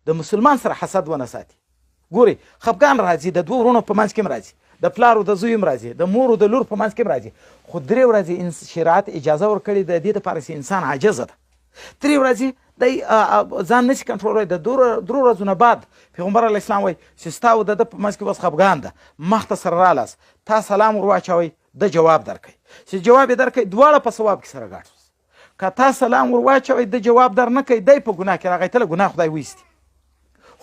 د مسلمان سره حسد ونه ساتي. ګوري خفګان راځي، د دوه ورونو په منځ کې هم راځي، د پلار او د زوی هم راځي، د مور او د لور په منځ کې هم راځي، خو درې ورځې شریعت اجازه ورکړې د دې دپاره چې انسان عاجزه ده. درې ورځې دی ځان نشي کنټرولولی. د درو ورځو نه بعد پیغمبر علیه اسلام وایي چې ستا او د ده په منځ کې بس خفګان ده، مخ ته سره رالاست، تا سلام ور واچوئ، د جواب درکوي. چې جواب یې درکوي دواړه په ثواب کې سره ګډ شوي. که تا سلام ور واچوئ د جواب در نه کوي، دی په ګناه کې راغی، تله ګناه خدای وایستي.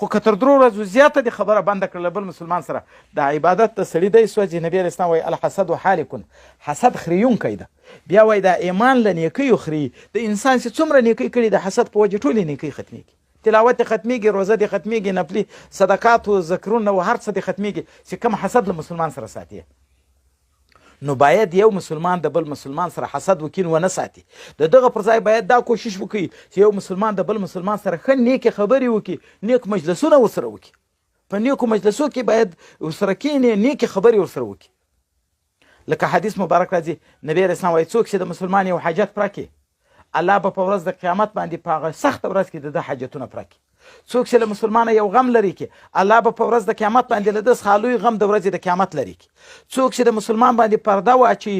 خو که تر درو ورځو زیاته دې خبره بنده کړله بل مسلمان سره، د عبادت د سړي دی سوځي. نبي علیه اسلام وایي الحسد حالکن، حسد خریونکی ده. بیا وایي دا ایمان له نیکیو خري. د انسان چې څومره نیکۍ کړي د حسد په وجه ټولې نیکۍ ختمیږي، تلاوت یې ختمیږي، روزه دې ختمیږي، نفلي صدقات و ذکرونه و هر څه دې ختمیږي چې کوم حسد له مسلمان سره ساتي. نو باید یو مسلمان د بل مسلمان سره حسد وکین ونه ساتي. د دغه پر ځای باید دا کوشش وکړي چې یو مسلمان د بل مسلمان سره ښه نیکې خبرې وکړي، نیک مجلسونه ورسره وکړي، په نیکو مجلسو کې باید ورسره کښېني، نیکې خبرې ورسره وکړي. لکه حدیث مبارک راځي، نبی علیه السلام وایي څوک چې د مسلمان یو حاجت پوره کړي، الله به په ورځ د قیامت باندې په هغه سخته ورځ کې د ده حاجتونه پوره کړي. څوک چې له مسلمانه یو غم لري کې، الله به په ورځ د قیامت باندې له ده څخه لوی غم د ورځې د قیامت لري کې. څوک چې د مسلمان باندې پرده واچي،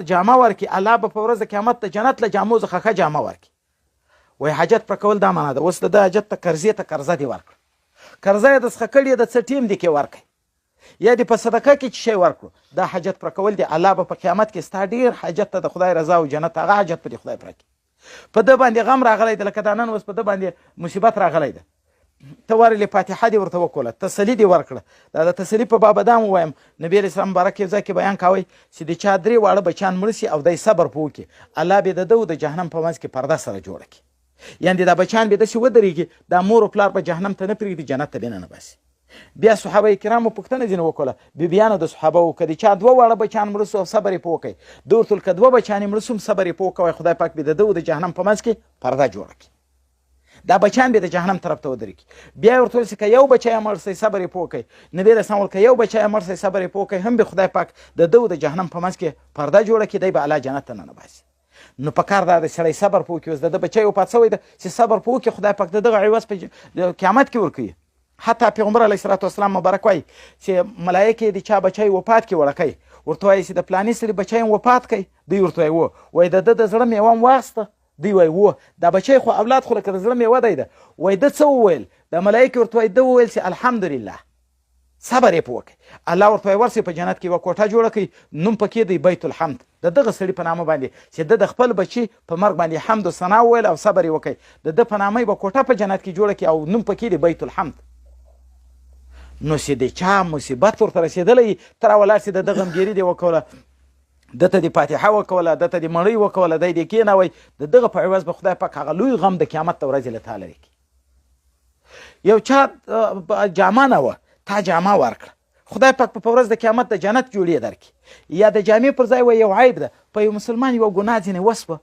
جامه ورکړي، الله به په ورځ د قیامت د جنت له جامو څخه ښه جامه ورکړي. وایي حاجت پوره کول دا معنا ده. اوس د ده حاجت ته قرضې ته قرضه دې ورکړه، قرضه یې درڅخه کړې ده، څه ټیم دې کې ورکړئ، یا دې په صدقه کې چې شی ورکړو، دا حاجت پوره کول دی. الله به په قیامت کې ستا ډېر حاجت ته د خدای رضا او جنت هغه حاجت به دې خدای پوره کړي. په ده باندې غم راغلی ده، لکه دا نن اوس په ده باندې مصیبت راغلی ده، ته ورلې فاتحه دې ورته وکوله، تسلي دې ورکړه. دا د تسلي په باب دا م ووایم، نبي علیه السلام مبارک یو ځای کې بیان کوئ چې د چا درې واړه بچیان مړه سي او دی صبر په وکړي، الله به د ده او د جهنم په منځ کې پرده سره جوړه کړي. یعنې دا بچیان به داسې ودرېږي، دا مور و پلار به جهنم ته نه پرېږدي، جنت ته به نه باسي. بیا صحابه کرامو پوښتنه ځینې وکړله، بیبیانو د صحابهو، که د چا دوه واړه بچیان مړه سو او صبر یې په وکئ، ده ورته ویل که دوه بچیان یې مړه سو صبر یې په وکوئ، خدای پاک به د ده او د جهنم په منځ کې پرده جوړه کړي، دا بچیان به د جهنم طرف ته ودرېږي. بیا یې ورته ویل چې که یو بچی یې مړ سئ صبر یې په وکئ، نبي علیه السلام ویل که یو بچی یې مړ سئ صبر یې په وکئ، هم به خدای پاک د ده او د جهنم په منځ کې پرده جوړه کړي، دی به الله جنت ته نه باسي. نو په کار دا د سړی صبر په وکړي. اوس د ده بچی وفات شوی ده چې صبر په وکړي، خدای پاک د دغه عوض په قیامت کې ورکوي. حتی پیغمبر علیه الصلاة والسلام مبارک وایي چې ملایکې د چا بچی وفات کړي وړکی، ورته وایي چې د فلاني سړي بچی هم وفات کړي، دوی ورته وایي و، وایي د ده د زړه میوه هم واخیسته، دوی وایي و، دا بچی خو اولاد خو لکه د زړه میوه دی ده. وایي ده څه وویل؟ د ملایکې ورته وایي ده وویل چې الحمدلله، صبر یې په وکړئ. الله ورته وایي ورسئ په جنت کې یوه کوټه جوړه کړئ، نوم پکې دی بیت الحمد، د دغه سړي په نامه باندې چې ده د خپل بچي په مرګ باندې حمد و ثنا وویل او صبر یې وکړئ، د ده په نامه به کوټه په جنت کې جوړه کړي او نوم پکې دی بیت الحمد. نو چې د چا مصیبت ورته رسېدلی، ته راولاړ چې د ده غمګیري دې وکوله، ده ته دې فاتحه وکوله، ده ته دې مړۍ وکوله، دی دې کېنوئ، د دغه په عوض به خدای پاک هغه لوی غم د قیامت د ورځې له تا لرې کړي. یو چا جامه نه وه، تا جامه ورکړه، خدای پاک په ورځ د قیامت د جنت جوړې درکړي. یا د جامې پر ځای یو عیب ده، په یو مسلمان یوه ګناه ځینې وسوه،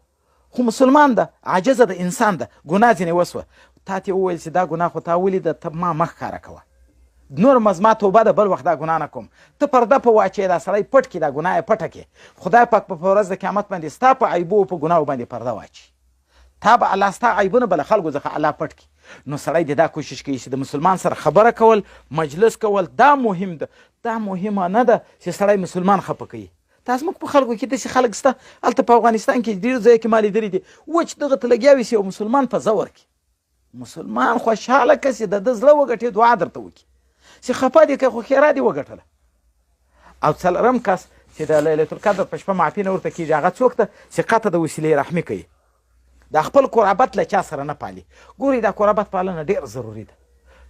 خو مسلمان ده، عاجزه ده، انسان ده، ګناه ځینې وسوه، تا ته یې وویل چې دا ګناه خو تا ولیده، ته ما مه ښکاره کوه، نور مزما توبه ده، بل وخت دا ګناه نه کوم. ته پرده په واچوې، دا سړی پټ کړي، دا ګناه یې پټه کړي، خدای پاک په ورځ د قیامت باندې ستا په عیبو په ګناهو باندې پرده واچي، تا به الله ستا عیبونه به له خلکو څخه الله پټ کړي. نو سړی دې دا کوشش کوي چې د مسلمان سره خبره کول، مجلس کول، دا مهم ده. دا مهمه نه ده چې سړی مسلمان خفه کوي. دا زموږ په خلکو کې داسې خلک شته، هلته په افغانستان کې ډېر ځایو کې ما لیدلي دي، وچ دغه ته لګیا وي چې یو مسلمان په زور کړي، مسلمان خوشحاله کړه چې د ده زړه وګټي، دعا درته وکړي چې خفه دې کړه خو خیرا دې وګټله. او څلورم کس چې د لیلة القدر په شپه معافي نه ورته کېږي، هغه څوک ده چې قطع د وسیلې رحمي کوي، دا خپل قرابت له چا سره نه پالي. ګوري دا قرابت پالنه ډېر ضروري ده.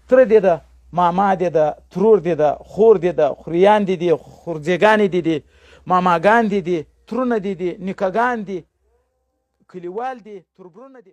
تره دې ده، ماما دې ده، ترور دې ده، خور دې ده، خوریان دې دي، خورزیګانې دې دي، ماماګان دې دي، ترونه دې دي، نیکهګان دي، کلیوال دي، تربرونه دي.